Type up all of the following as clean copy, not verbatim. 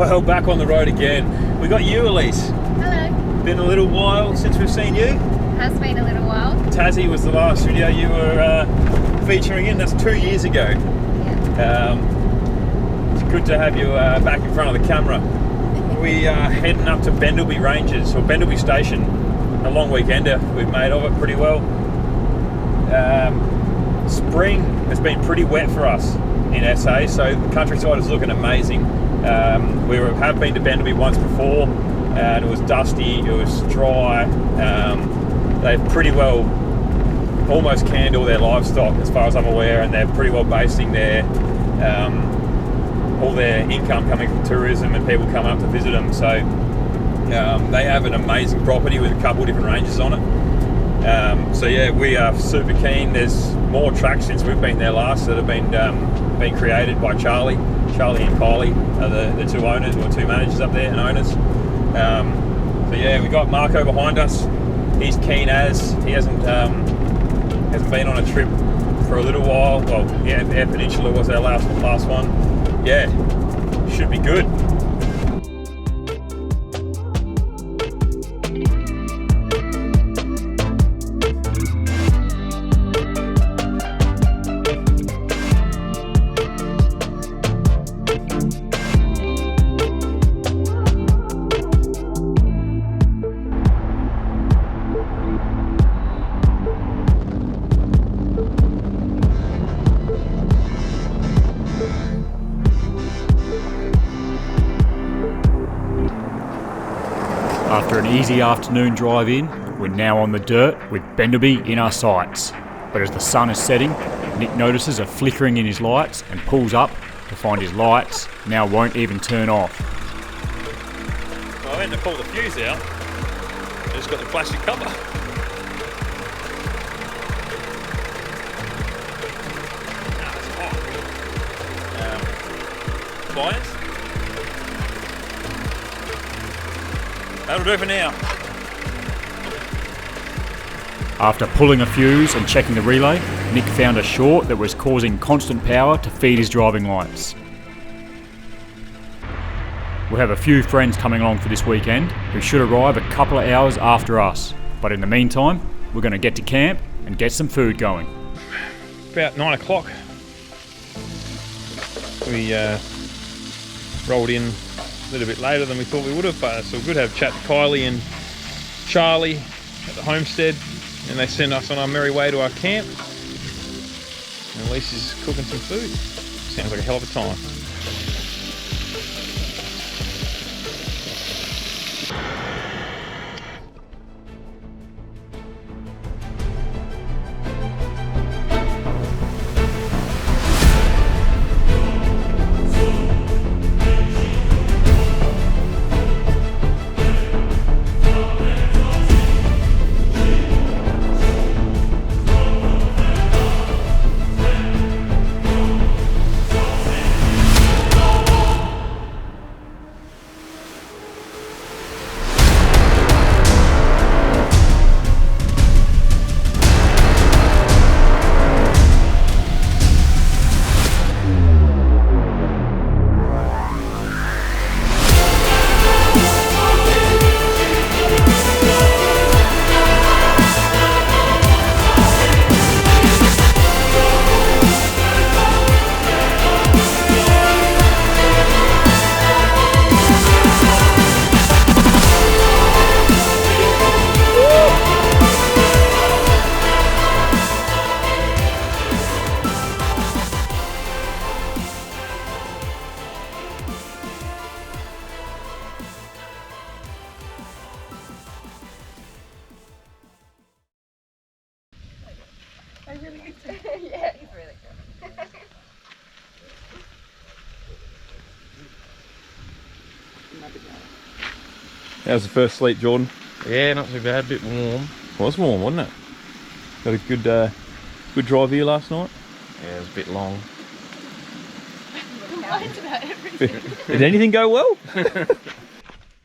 Well, back on the road again. We got you, Elise. Hello. Been a little while since we've seen you. Has been a little while. Tassie was the last video you were featuring in. That's 2 years ago. Yeah. It's good to have you back in front of the camera. We are heading up to Bendleby Ranges, or Bendelby Station. A long weekender. We've made of it pretty well. Spring has been pretty wet for us in SA, so the countryside is looking amazing. We have been to Bendelby once before, and it was dusty, it was dry. They've pretty well almost canned all their livestock as far as I'm aware, and they're pretty well basing their all their income coming from tourism and people coming up to visit them. So they have an amazing property with a couple of different ranges on it. So yeah, we are super keen. There's more tracks since we've been there last that have been created by Charlie and Kylie are the two owners, or two managers up there and owners. So yeah, we got Marco behind us. He's keen as he hasn't been on a trip for a little while. Well, yeah, Air Peninsula was our last one. Yeah, should be good. After an easy afternoon drive in, we're now on the dirt with Bendelby in our sights. But as the sun is setting, Nick notices a flickering in his lights and pulls up to find his lights now won't even turn off. Well, I had to pull the fuse out. I just got the plastic cover. It's hot. Fires? That'll do for now. After pulling a fuse and checking the relay, Nick found a short that was causing constant power to feed his driving lights. We have a few friends coming along for this weekend who should arrive a couple of hours after us. But in the meantime, we're going to get to camp and get some food going. About 9 o'clock. We rolled in a little bit later than we thought we would have, but it's all good to have a chat to Kylie and Charlie at the homestead, and they send us on our merry way to our camp. And Elise is cooking some food. Sounds like a hell of a time. Yeah, he's really good. How's the first sleep, Jordan? Yeah, not too bad, a bit warm. Well, it was warm, wasn't it? Got a good drive here last night. Yeah, it was a bit long. Complains about everything. Did anything go well?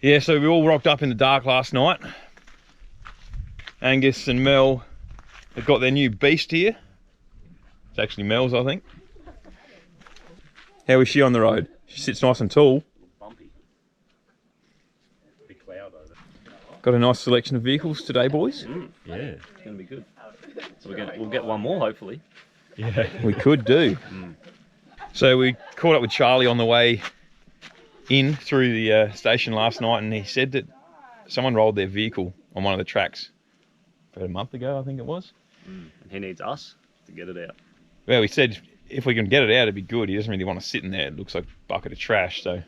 Yeah, so we all rocked up in the dark last night. Angus and Mel have got their new beast here. It's actually Mel's, I think. How is she on the road? She sits nice and tall. Bumpy. Got a nice selection of vehicles today, boys. Yeah, it's going to be good. So we'll get one more, hopefully. Yeah, we could do. So we caught up with Charlie on the way in through the station last night, and he said that someone rolled their vehicle on one of the tracks about a month ago, I think it was. And he needs us to get it out. Well, he said if we can get it out, it'd be good. He doesn't really want to sit in there. It looks like a bucket of trash, so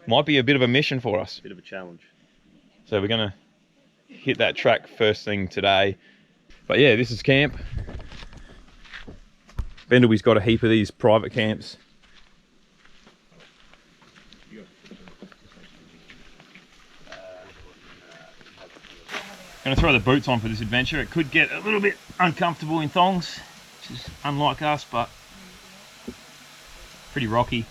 might be a bit of a mission for us. Bit of a challenge. So we're going to hit that track first thing today. But yeah, this is camp. Bendelby's got a heap of these private camps. Going to throw the boots on for this adventure. It could get a little bit uncomfortable in thongs, which is unlike us, but pretty rocky.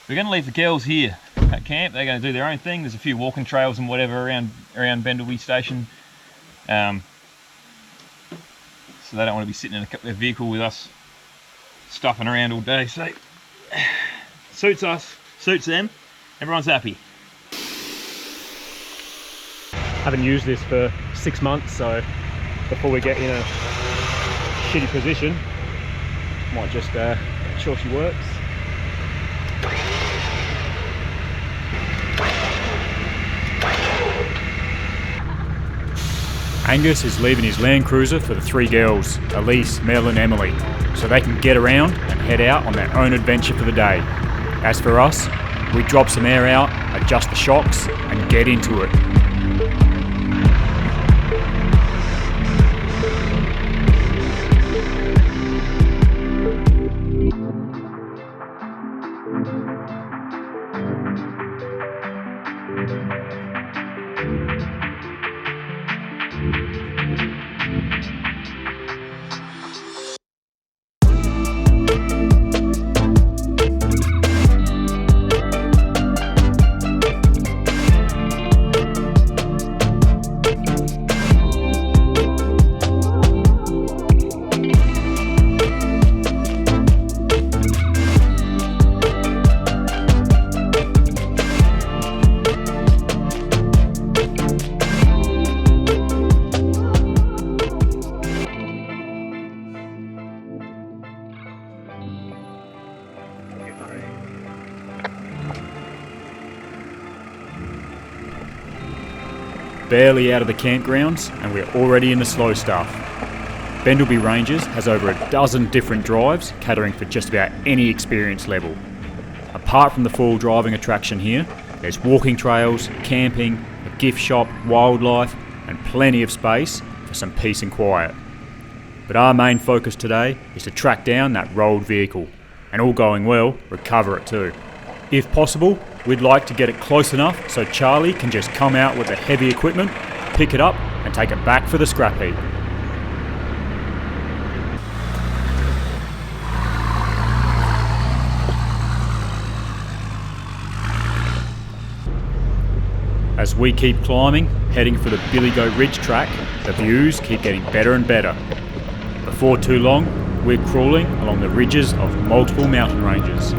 We're going to leave the girls here at camp. They're going to do their own thing. There's a few walking trails and whatever around Bendelby station. So they don't want to be sitting in their vehicle with us stuffing around all day. So suits us, suits them. Everyone's happy. Haven't used this for 6 months, so before we get in a shitty position, might just make sure she works. Angus is leaving his Land Cruiser for the 3 girls, Elise, Mel and Emily, so they can get around and head out on their own adventure for the day. As for us, we drop some air out, adjust the shocks and get into it. Barely out of the campgrounds and we're already in the slow stuff. Bendleby Ranges has over a dozen different drives catering for just about any experience level. Apart from the full driving attraction here, there's walking trails, camping, a gift shop, wildlife and plenty of space for some peace and quiet. But our main focus today is to track down that rolled vehicle and, all going well, recover it too. If possible, we'd like to get it close enough so Charlie can just come out with the heavy equipment, pick it up and take it back for the scrap heap. As we keep climbing, heading for the Billy Goat Ridge track, the views keep getting better and better. Before too long, we're crawling along the ridges of multiple mountain ranges.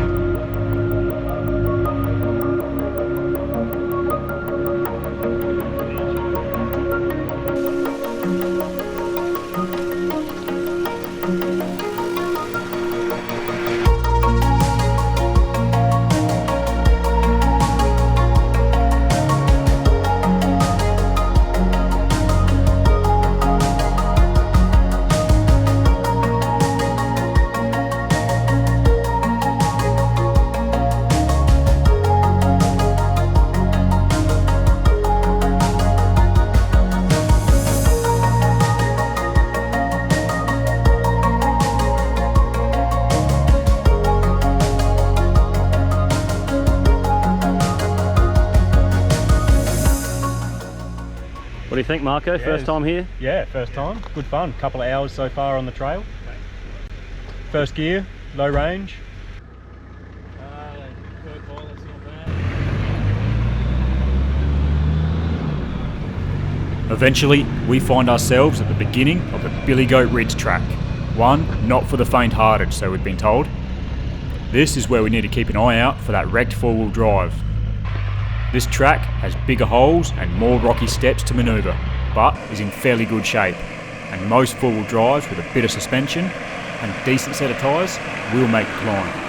What do you think, Marco? First time here? Yeah, first time. Good fun. Couple of hours so far on the trail. First gear, low range. Eventually, we find ourselves at the beginning of the Billy Goat Ridge track. One not for the faint-hearted, so we've been told. This is where we need to keep an eye out for that wrecked four-wheel drive. This track has bigger holes and more rocky steps to manoeuvre, but is in fairly good shape, and most four-wheel drives with a bit of suspension and a decent set of tyres will make the climb.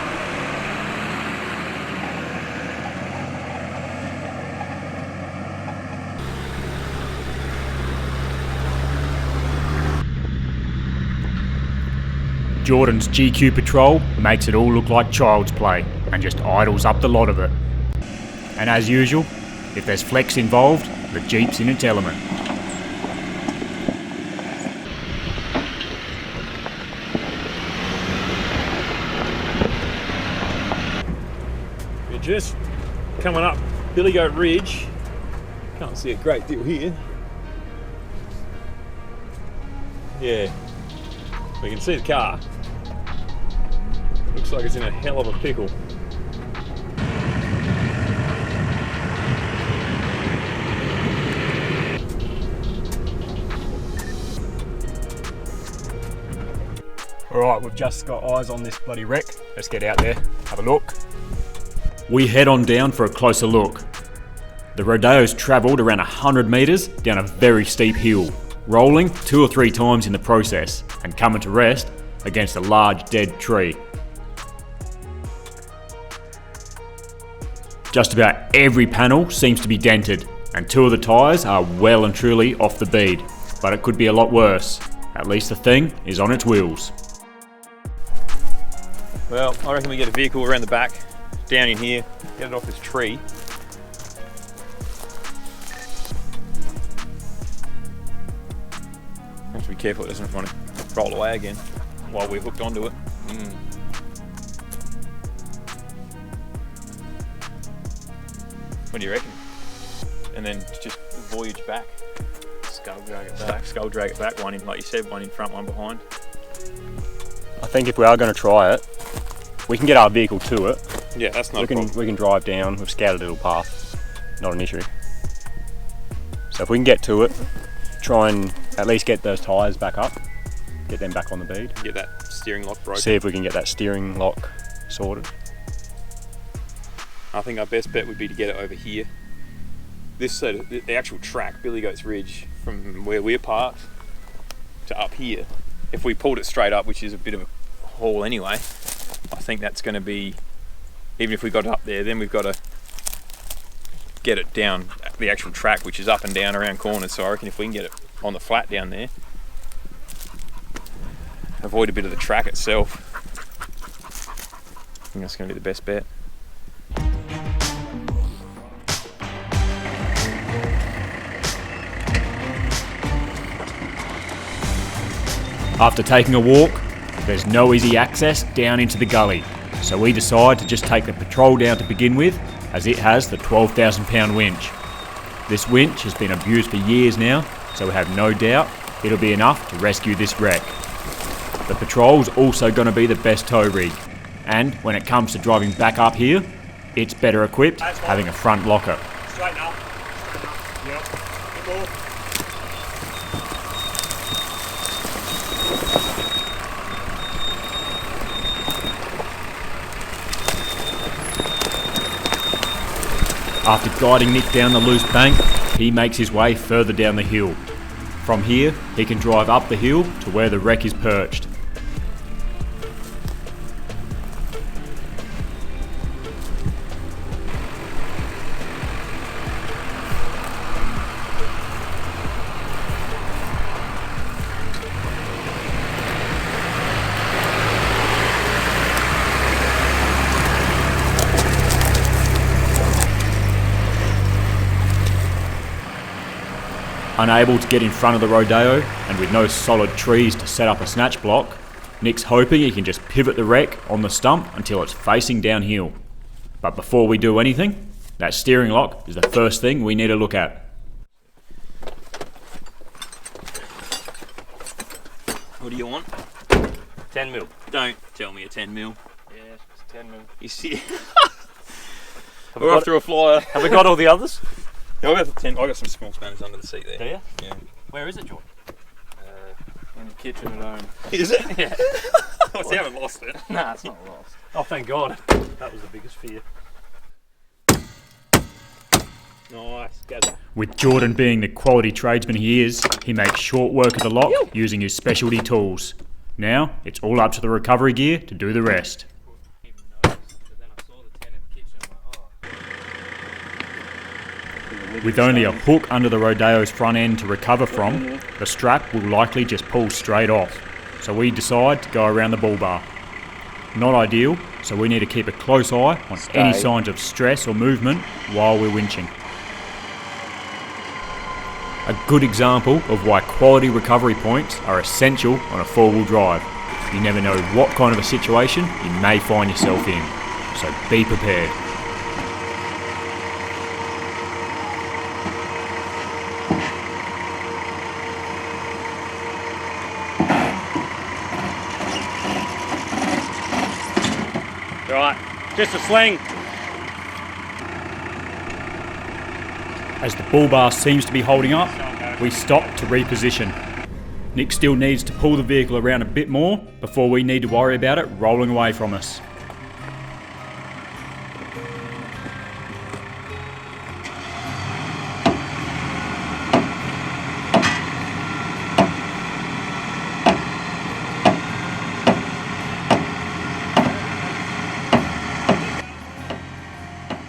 Jordan's GQ Patrol makes it all look like child's play and just idles up the lot of it. And as usual, if there's flex involved, the Jeep's in its element. We're just coming up Billy Goat Ridge. Can't see a great deal here. Yeah, we can see the car. Looks like it's in a hell of a pickle. Alright, we've just got eyes on this bloody wreck. Let's get out there, have a look. We head on down for a closer look. The rodeo's travelled around 100 metres down a very steep hill, rolling 2 or 3 times in the process and coming to rest against a large dead tree. Just about every panel seems to be dented, and 2 of the tyres are well and truly off the bead, but it could be a lot worse. At least the thing is on its wheels. Well, I reckon we get a vehicle around the back, down in here, get it off this tree. Have to be careful it doesn't want to roll away again while we're hooked onto it. What do you reckon? And then just voyage back. Skull drag it back, one in, like you said, one in front, one behind. I think if we are going to try it, we can get our vehicle to it. Yeah, that's not a problem. We can drive down, we've scouted a little path, not an issue. So if we can get to it, try and at least get those tyres back up, get them back on the bead. Get that steering lock broken. See if we can get that steering lock sorted. I think our best bet would be to get it over here. This side of the actual track, Billy Goat's Ridge, from where we're parked to up here. If we pulled it straight up, which is a bit of a haul anyway, I think that's going to be, even if we got it up there, then we've got to get it down the actual track, which is up and down around corners. So I reckon if we can get it on the flat down there, avoid a bit of the track itself, I think that's going to be the best bet. After taking a walk, there's no easy access down into the gully, so we decide to just take the patrol down to begin with, as it has the 12,000 pound winch. This winch has been abused for years now, so we have no doubt it'll be enough to rescue this wreck. The patrol's also going to be the best tow rig, and when it comes to driving back up here, it's better equipped having a front locker. Straighten up. Yep. After guiding Nick down the loose bank, he makes his way further down the hill. From here, he can drive up the hill to where the wreck is perched. Unable to get in front of the rodeo, and with no solid trees to set up a snatch block, Nick's hoping he can just pivot the wreck on the stump until it's facing downhill. But before we do anything, that steering lock is the first thing we need to look at. What do you want? 10 mil. Don't tell me a 10 mil. Yeah, it's 10 mil. You see? We're after a flyer. Have we got all the others? Yeah, I got some small spanners under the seat there. Do you? Yeah. Where is it, Jordan? In the kitchen at home. Is it? Yeah. Oh, you haven't lost it. Nah, it's not lost. Oh, thank God. That was the biggest fear. Nice, gather. With Jordan being the quality tradesman he is, he makes short work of the lot using his specialty tools. Now, it's all up to the recovery gear to do the rest. With only a hook under the Rodeo's front end to recover from, the strap will likely just pull straight off, so we decide to go around the bull bar. Not ideal, so we need to keep a close eye on any signs of stress or movement while we're winching. A good example of why quality recovery points are essential on a four-wheel drive. You never know what kind of a situation you may find yourself in, so be prepared. Right, just a sling. As the bull bar seems to be holding up, we stop to reposition. Nick still needs to pull the vehicle around a bit more before we need to worry about it rolling away from us.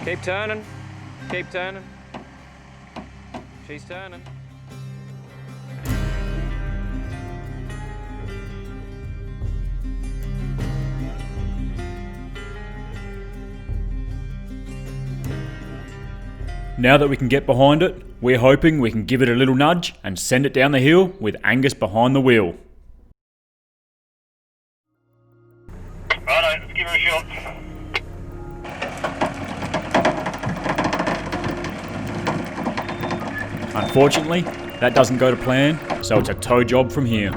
Keep turning. Keep turning. She's turning. Now that we can get behind it, we're hoping we can give it a little nudge and send it down the hill with Angus behind the wheel. Righto, let's give her a shot. Unfortunately, that doesn't go to plan, so it's a tow job from here.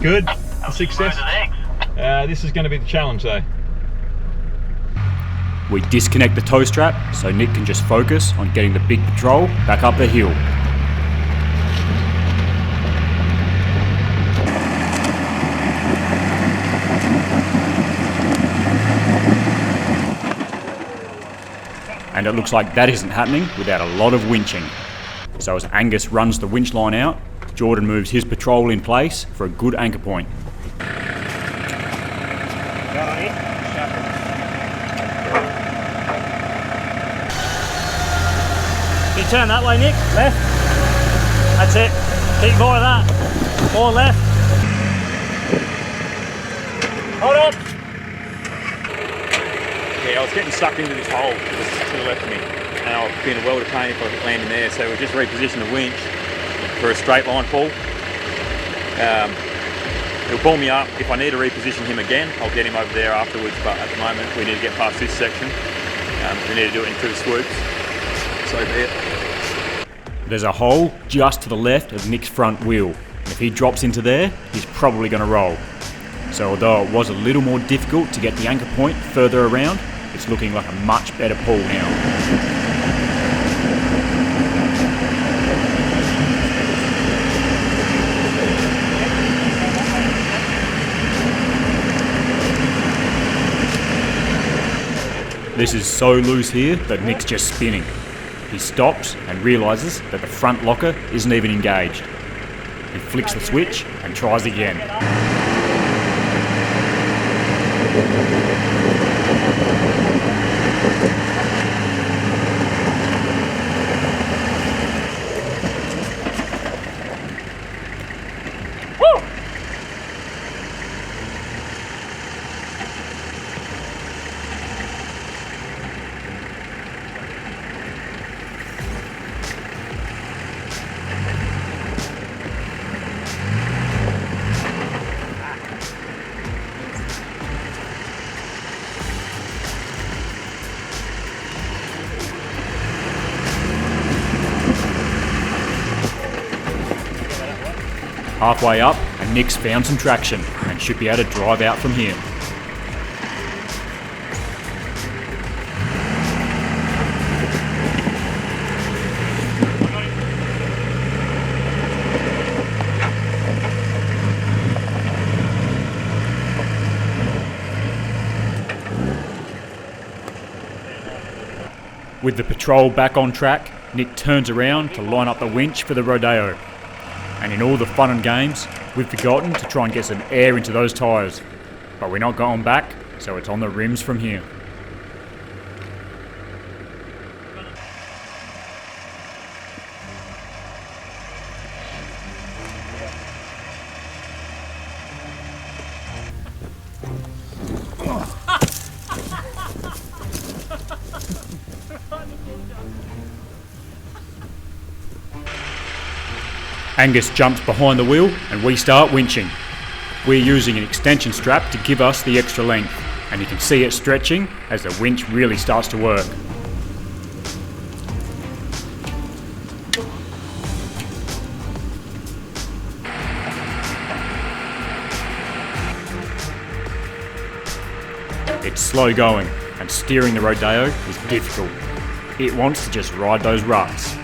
Good. A success. This is going to be the challenge though. We disconnect the tow strap so Nick can just focus on getting the big patrol back up the hill. And it looks like that isn't happening without a lot of winching. So as Angus runs the winch line out, Jordan moves his patrol in place for a good anchor point. Can you turn that way, Nick? Left. That's it. Keep more of that. More left. Hold up. Yeah, I was getting sucked into this hole to the left of me, and I was being a world of pain if I could land in there. So we just repositioned the winch for a straight line pull. He'll pull me up. If I need to reposition him again, I'll get him over there afterwards, but at the moment we need to get past this section. We need to do it in 2 swoops. So be it. There's a hole just to the left of Nick's front wheel. If he drops into there, he's probably going to roll. So although it was a little more difficult to get the anchor point further around, it's looking like a much better pull now. This is so loose here that Nick's just spinning. He stops and realises that the front locker isn't even engaged. He flicks the switch and tries again. Halfway up, and Nick's found some traction and should be able to drive out from here. With the patrol back on track, Nick turns around to line up the winch for the rodeo. And in all the fun and games, we've forgotten to try and get some air into those tyres. But we're not going back, so it's on the rims from here. Angus jumps behind the wheel and we start winching. We're using an extension strap to give us the extra length, and you can see it stretching as the winch really starts to work. It's slow going, and steering the rodeo is difficult. It wants to just ride those ruts.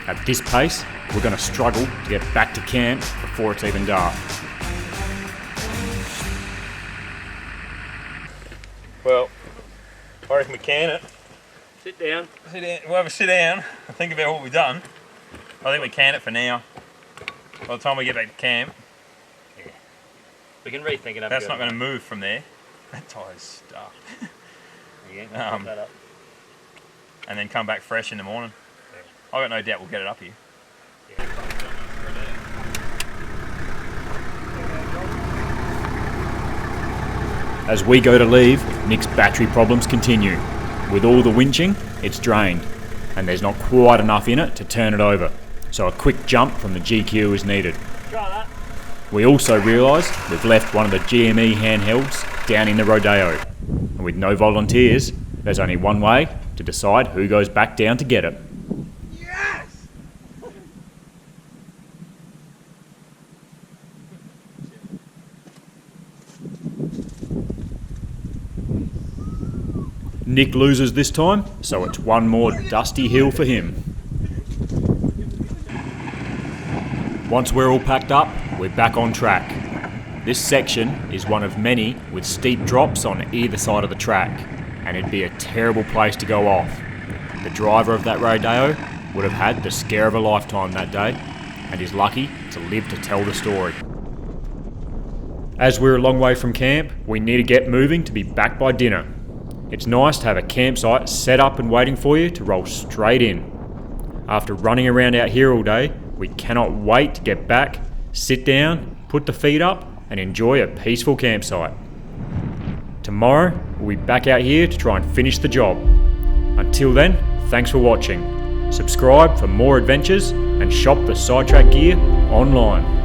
At this pace, we're going to struggle to get back to camp before it's even dark. Well, I reckon we can it. Sit down. We'll have a sit down and think about what we've done. I think we can it for now. By the time we get back to camp, We can rethink it up. that's not going to move from there. That tire's stuck. Yeah, that up. And then come back fresh in the morning. I've got no doubt we'll get it up here. As we go to leave, Nick's battery problems continue. With all the winching, it's drained, and there's not quite enough in it to turn it over, so a quick jump from the GQ is needed. Try that. We also realise we've left one of the GME handhelds down in the rodeo, and with no volunteers, there's only one way to decide who goes back down to get it. Nick loses this time, so it's one more dusty hill for him. Once we're all packed up, we're back on track. This section is one of many with steep drops on either side of the track, and it'd be a terrible place to go off. The driver of that rodeo would have had the scare of a lifetime that day, and is lucky to live to tell the story. As we're a long way from camp, we need to get moving to be back by dinner. It's nice to have a campsite set up and waiting for you to roll straight in. After running around out here all day, we cannot wait to get back, sit down, put the feet up, and enjoy a peaceful campsite. Tomorrow, we'll be back out here to try and finish the job. Until then, thanks for watching. Subscribe for more adventures and shop the Sidetrack gear online.